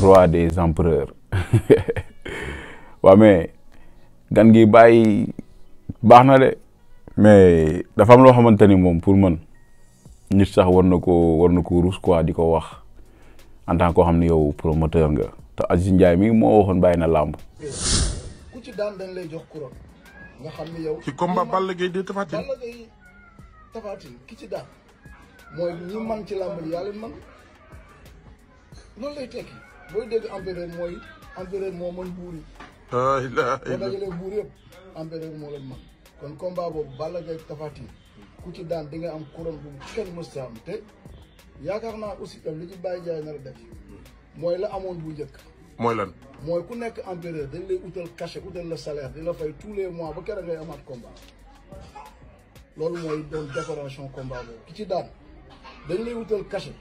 roi des empereurs waaw mais gan gi bàyyi baax na de mais dafa am loo xamante ni moom pour man nit sax war na ko rus quoi di ko wax en tant koo xam ne yow promoteur nga te Aziz Ndiaye mi moo waxoon bàyyi na làmb. ku ci daan dañ lay jox couronne nga xam ne yow. ci combat Balla Gaye de Tapha Tine. Balla Gaye Tapha Tine ki ci daan mooy ñi man ci làmb yaa leen man loolu lay tekki booy dégg empereur mooy empereur moo mën buur yi. boo dajalee buur yëpp empereur moo leen man kon combat boobu Balla Gaye Tapha Tine ku ci daan di nga am couronne bu kenn mës am te yaakaar naa aussi tam li ci Baye Ndiaye nar a def mooy la amoon bu njëkk. mooy lan. mooy ku nekk empereur dañ lay utal cachet utal la salaire di la fay tous les mois ba keroog ngay amaat combat loolu mooy doon décoration combat boobu ki ci daan dañ lay utal cachet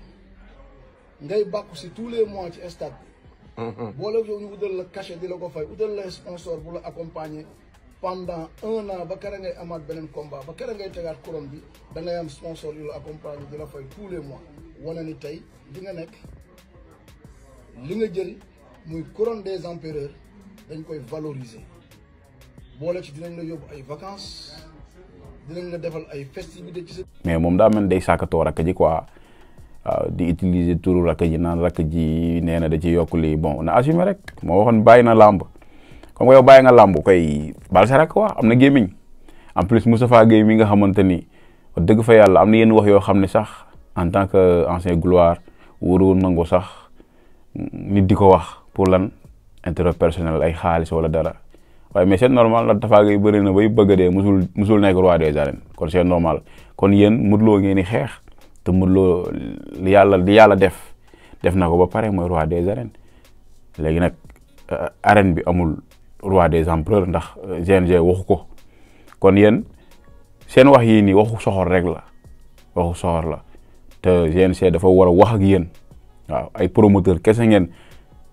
ngay bàkku si tous les mois ci stade bi. boole yow ñu utal la cachet di la ko fay utal la sponsor bu la accompagner pendant 1 an ba keroog ngay amaat beneen combat ba keroog ngay tegaat couronne bi da ngay am sponsor yu la accompagner di la fay tous les mois wane ni tey li nga nekk li nga jël. muy couronne des empereurs dañ koy valoriser boole ci dinañ la yóbbu ay vacances dinañ la defal ay festivités ci sa. mais moom daa mel day sàkkatoo rakk ji quoi waaw di utiliser turu rakk ji naan rakk ji nee na da ci yokk lii bon na assumé rek moo waxoon bàyyi na làmb comme que yow bàyyi nga làmb koy bal sa rakk quoi am na gémmiñ en plus Moustapha Gueye mi nga xamante ni wax dëgg fa yàlla am na yenn wax yoo xam ne sax en tant que ancien gloire wóorul nangu sax nit di ko wax. pour lan intérêt personnel ay xaalis wala dara waaye mais c'est normal la Tapha Gueye bëri na bay bëgg a dee musul nekk roi des arènes kon c'est normal kon yéen Modou Lo ngeen di xeex te Modou Lo li yàlla def na ko ba pare mooy roi des arènes léegi nag arène bi amul roi des empereurs ndax GNG waxu ko kon yéen seen wax yii nii waxu soxor rek la waxu soxor la te GNG dafa war a wax ak yéen waaw ay promoteur kese ngeen.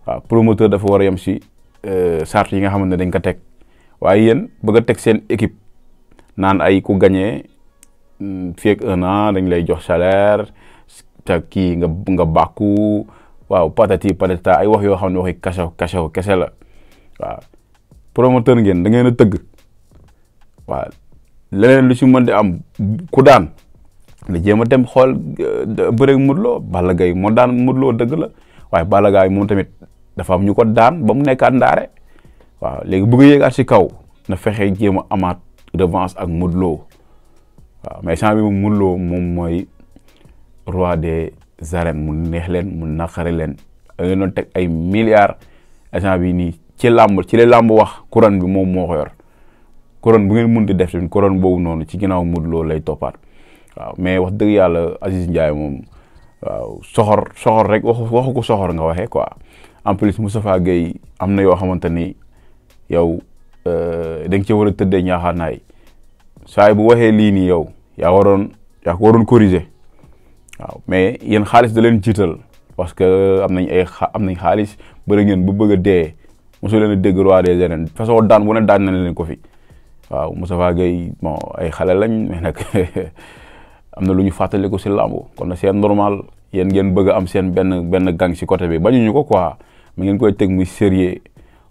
waaw promoteur dafa war a yem si charte yi nga xamante ne dañ ko teg waaye yéen bëgg a teg seen équipe naan ay ku gagné fii ak 1 an dañ lay jox salaire te kii nga bàkku waaw patati patata ay wax yoo xam ne waxi kese la waaw promoteur ngeen da ngeen a tëgg waaw leneen lu si mën di am ku daan la jéem a dem xool bëreeg Modou Lo Balla Gaye moo daan Modou Lo dëgg la waaye Balla Gaye moom tamit dafa am ñu ko daan ba mu nekkaat ndaare waaw léegi bëgg a yéegaat si kaw na fexe jéem a amaat revanche ak Modou Lo waaw mais sant bi moom Modou Lo moom mooy roi des arènes mu neex leen mu naqari leen da ngeen doon teg ay milliards agent bi nii ci la làmb wax couronne bi moom moo ko yor couronne bu ngeen munti def tamit couronne boobu noonu ci ginnaaw Modou Lo lay toppaat waaw mais wax dëgg yàlla Aziz Ndiaye moom waaw soxor rek waxu ko soxor nga waxee quoi en plus Moustapha Gueye am na yoo xamante ni yow da nga ci war a tëddee ñaaxaanaay saa bu waxee lii nii yow yaa ko waroon corriger waaw mais yéen xaalis da leen jiital parce que am nañ xaalis bëri ngeen bu bëgg a dee mosu leen a dégg roi des arènes façon daan bu ne daan na leen ko fi waaw Moustapha Gueye bon ay xale lañ mais nag am na lu ñu fàttali ko si làmb kon na c'est normal yéen ngeen bëgg a am seen benn gang si côté bi bañuñu ko quoi mais ngeen koy teg muy sérieux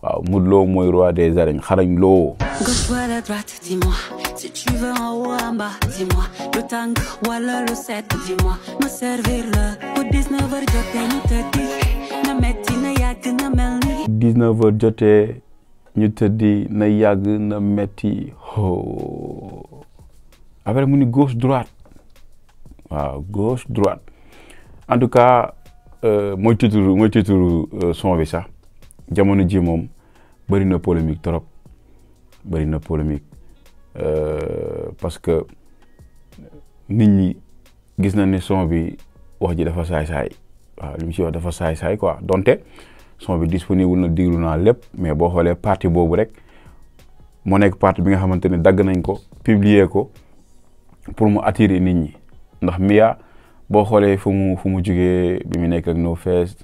waaw Modou Lo mooy roi des arènes xarañ loo. Gauche wala droite, dis-moi. Si tu veux en haut en bas, dis-moi. Le tang wala le 7, dis-moi. Ma servir la bu 19h jotee ñu tëddi na metti na yàgg na mel ni. 19h jotee ñu tëddi na yàgg na metti ho après mu ni gauche droite waaw gauche droite en tout cas mooy titre son bi sax jamono ji moom bëri na polémique trop bëri na polémique parce que nit ñi gis na ne son bi wax ji dafa saay-saay waaw li mu ci wax dafa saay-saay quoi donte son bi disponible na diglu naa lépp mais boo xoolee partie boobu rek moo nekk partie bi nga xamante ne dagg nañ ko publier ko pour mu attirer nit ñi ndax Mia boo xoolee fu mu jugee bi mu nekk ak No Face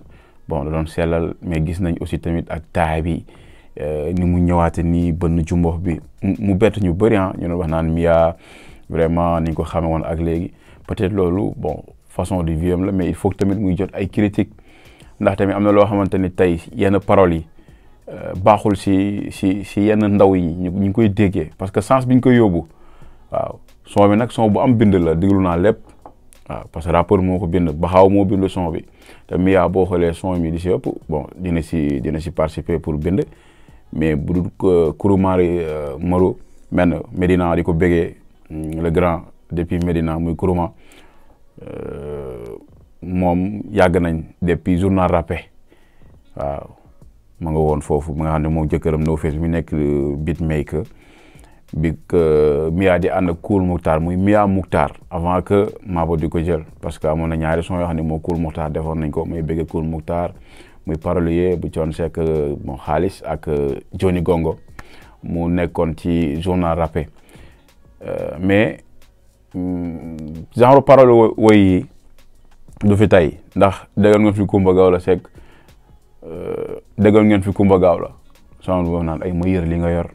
bon da doon sellal mais gis nañ aussi tamit ak taay bi ni mu ñëwaate nii bënn jumbox bi mu bett ñu bëri ñu doon wax naan Mia vraiment ni ñu ko xamee woon ak léegi peut-être loolu bon façon de vie am la mais il faut que tamit muy jot ay critiques ndax tamit am na loo xamante ni tey yenn paroles yi baaxul si yenn ndaw yi ñu ngi koy déggee parce que sens bi ñu koy yóbbu waaw son bi nag son bu am bind la déglu naa lépp waaw parce que rappeur moo ko bind Baxaaw moo bind son bi te Mia boo xoolee son mi di si ëpp bon dina si participer pour bind mais bu dul Kouroumari Maro men Medina di ko bégee le grand depuis Medina muy Kourouma moom yàgg nañ depuis journal rappé waaw ma nga woon foofu ma nga xam ne moom jëkkëram No Face mi nekk beatmaker bi Mia di ànd ak Koul Mouktar muy Mia Mouktar avant que Mabo di ko jël parce que amoon na ñaari son yoo xam ne moo Koul Mouktar defoon nañ ko muy bëgg Koul Mouktar muy parolier bu Thione Seck bon xaalis ak Johnny Gongo mu nekkoon ci journal rappé mais genre parole woy yi du fi tey ndax déggal ngeen fi Kumba Gawla Seck déggal ngeen fi Kumba Gawla sound boobu naan ay ma yër li nga yor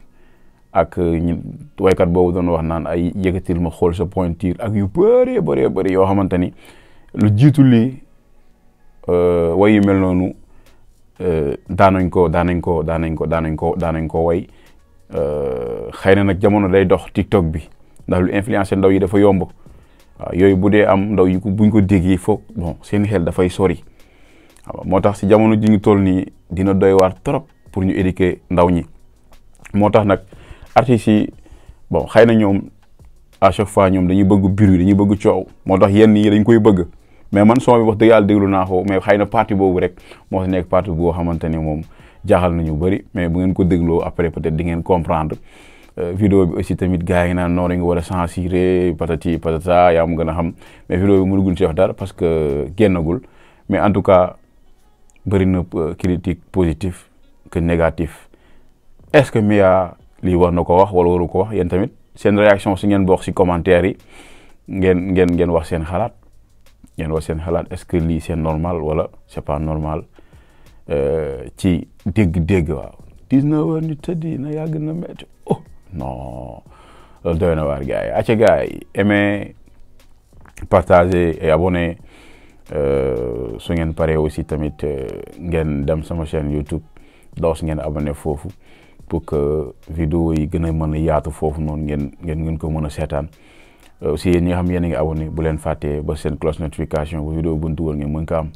ak waykat boobu doon wax naan ay yëkkatil ma xool sa pointure ak yu bëree yoo xamante ni lu jiitu lii way yu mel noonu daanañ ko way xëy na nag jamono day dox TikTok bi ndax lu influencer ndaw yi dafa yomb waaw yooyu bu dee am ndaw yi buñ ko déggee foog bon seen xel dafay sori waaw moo tax si jamono ji ñu toll nii dina doy waar trop pour ñu éduquer ndaw ñi moo tax nag artistes yi bon xëy na ñoom à chaque fois ñoom dañuy bëgg bruit dañuy bëgg coow moo tax yenn yi dañ koy bëgg mais man son bi wax dëgg yàlla déglu naa ko mais xëy na partie boobu rek moo si nekk partie boo xamante ni moom jaaxal nañu bëri mais bu ngeen ko dégloo après peut-être di ngeen comprendre vidéo bi aussi tamit gars yi naan noonu nga war a censurer patati patata yaa mu gën a xam mais vidéo bi mënuguñ ci wax dara parce que génnagul mais en tout cas bëri na critique positif que négatif est-ce que Mia lii war na ko wax wala waru ko wax yéen tamit seen réaction si ngeen bokk si commentaire yi ngeen wax seen xalaat est-ce que lii c'est normal wala c'est pas normal ci dégg waaw 19 heures ñu tëddi na yàgg na métti oh non loolu doy na waar gars yi acca gars yi aimez partagez et abonnez su ngeen paree aussi tamit ngeen dem sama chaîne YouTube daws ngeen abonné foofu pour que vidéo yi gën a mën a yaatu foofu noonu ngeen ko mën a seetaan aussi yéen ñi nga xam yéen a ngi abonné bu leen fàttee ba seen cloche notification bu vidéo bu ñu dugal ngeen mën ko am